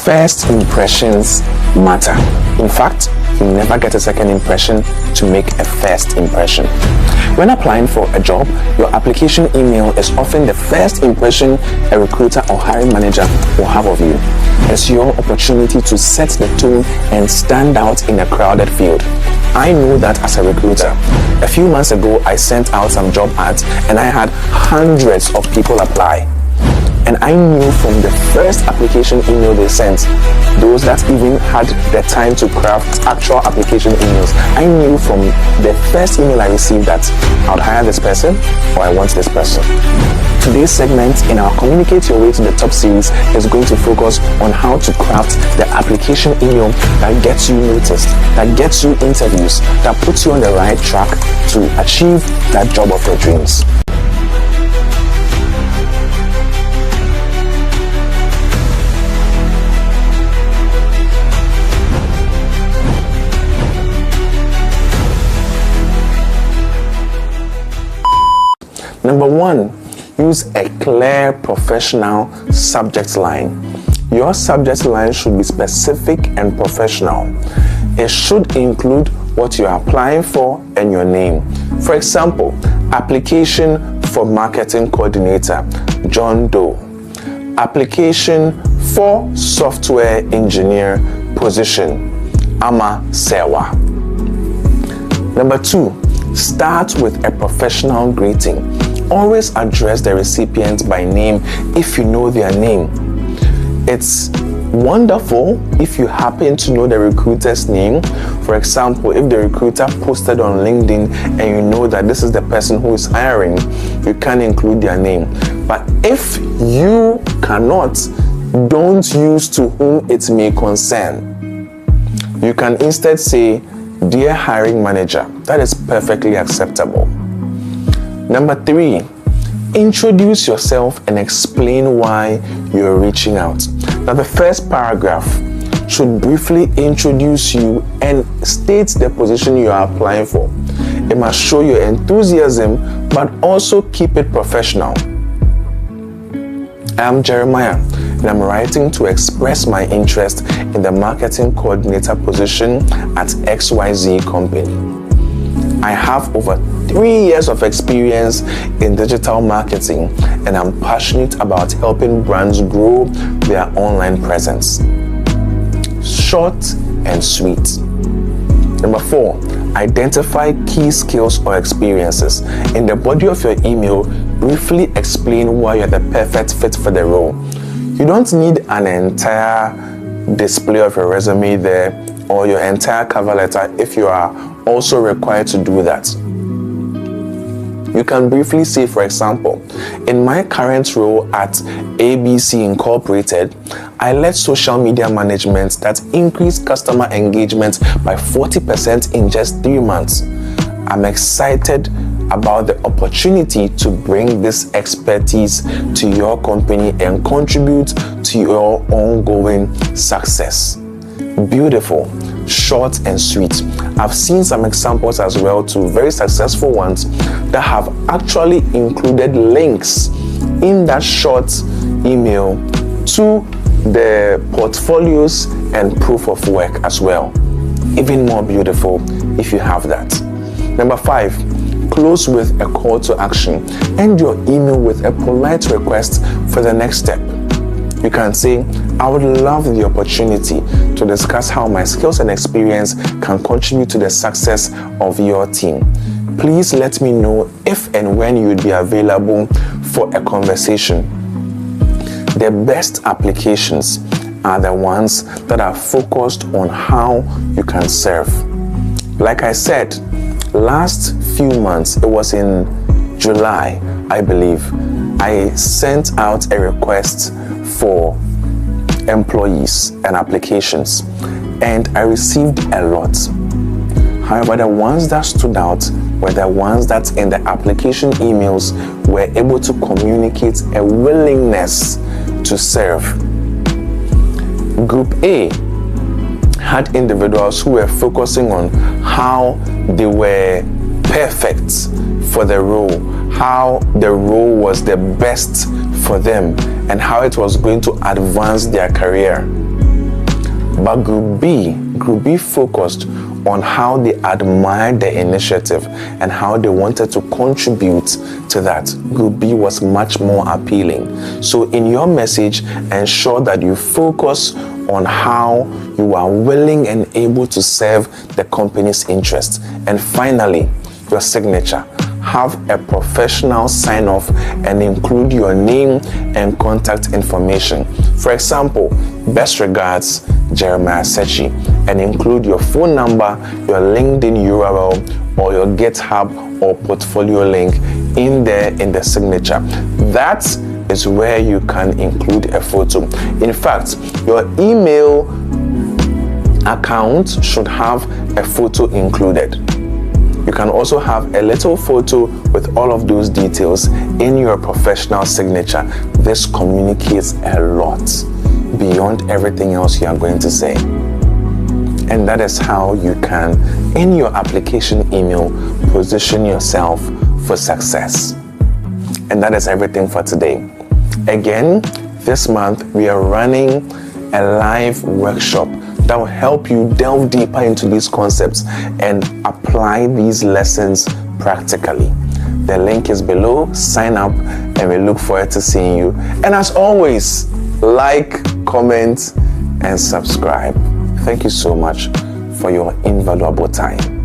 First impressions matter. In fact, you never get a second impression to make a first impression. When applying for a job, your application email is often the first impression a recruiter or hiring manager will have of you. It's your opportunity to set the tone and stand out in a crowded field. I know that as a recruiter. A few months ago, I sent out some job ads and I had hundreds of people apply. And I knew from the first application email they sent, those that even had the time to craft actual application emails, I knew from the first email I received that I would hire this person or I want this person. Today's segment in our Communicate Your Way to the Top series is going to focus on how to craft the application email that gets you noticed, that gets you interviews, that puts you on the right track to achieve that job of your dreams. Number one, use a clear professional subject line. Your subject line should be specific and professional. It should include what you are applying for and your name. For example, application for marketing coordinator, John Doe. Application for software engineer position, Ama Sewa. Number two, start with a professional greeting. Always address the recipient by name if you know their name. It's wonderful if you happen to know the recruiter's name. For example, if the recruiter posted on LinkedIn and you know that this is the person who is hiring, you can include their name. But if you cannot, don't use to whom it may concern. You can instead say, "Dear hiring manager." That is perfectly acceptable. Number three, introduce yourself and explain why you're reaching out. Now, the first paragraph should briefly introduce you and state the position you are applying for. It must show your enthusiasm, but also keep it professional. I am Jeremiah, and I'm writing to express my interest in the marketing coordinator position at XYZ company. I have over 3 years of experience in digital marketing, and I'm passionate about helping brands grow their online presence. Short and sweet. Number four, identify key skills or experiences. In the body of your email, briefly explain why you're the perfect fit for the role. You don't need an entire display of your resume there or your entire cover letter if you are also required to do that. You can briefly say, for example, in my current role at ABC Incorporated, I led social media management that increased customer engagement by 40% in just 3 months. I'm excited about the opportunity to bring this expertise to your company and contribute to your ongoing success. Beautiful, short and sweet. I've seen some examples as well to very successful ones that have actually included links in that short email to the portfolios and proof of work as well. Even more beautiful if you have that. Number five, close with a call to action. End your email with a polite request for the next step. You can say, I would love the opportunity to discuss how my skills and experience can contribute to the success of your team. Please let me know if and when you would be available for a conversation. The best applications are the ones that are focused on how you can serve. Like I said, last few months, it was in July, I believe, I sent out a request for employees and applications, and I received a lot. However, the ones that stood out were the ones that in the application emails were able to communicate a willingness to serve. Group A had individuals who were focusing on how they were perfect for the role, how the role was the best for them, and how it was going to advance their career. But Group B focused on how they admired the initiative and how they wanted to contribute to that. Group B was much more appealing. So in your message, ensure that you focus on how you are willing and able to serve the company's interests. And finally, your signature. Have a professional sign-off and include your name and contact information. For example, best regards, Jeremiah Sechi, and include your phone number, your LinkedIn URL, or your GitHub or portfolio link in there in the signature. That is where you can include a photo. In fact, your email account should have a photo included. You can also have a little photo with all of those details in your professional signature. This communicates a lot beyond everything else you are going to say. And that is how you can, in your application email, position yourself for success. And that is everything for today. Again, this month we are running a live workshop that will help you delve deeper into these concepts and apply these lessons practically. The link is below. Sign up, and we look forward to seeing you. And as always, like, comment, and subscribe. Thank you so much for your invaluable time.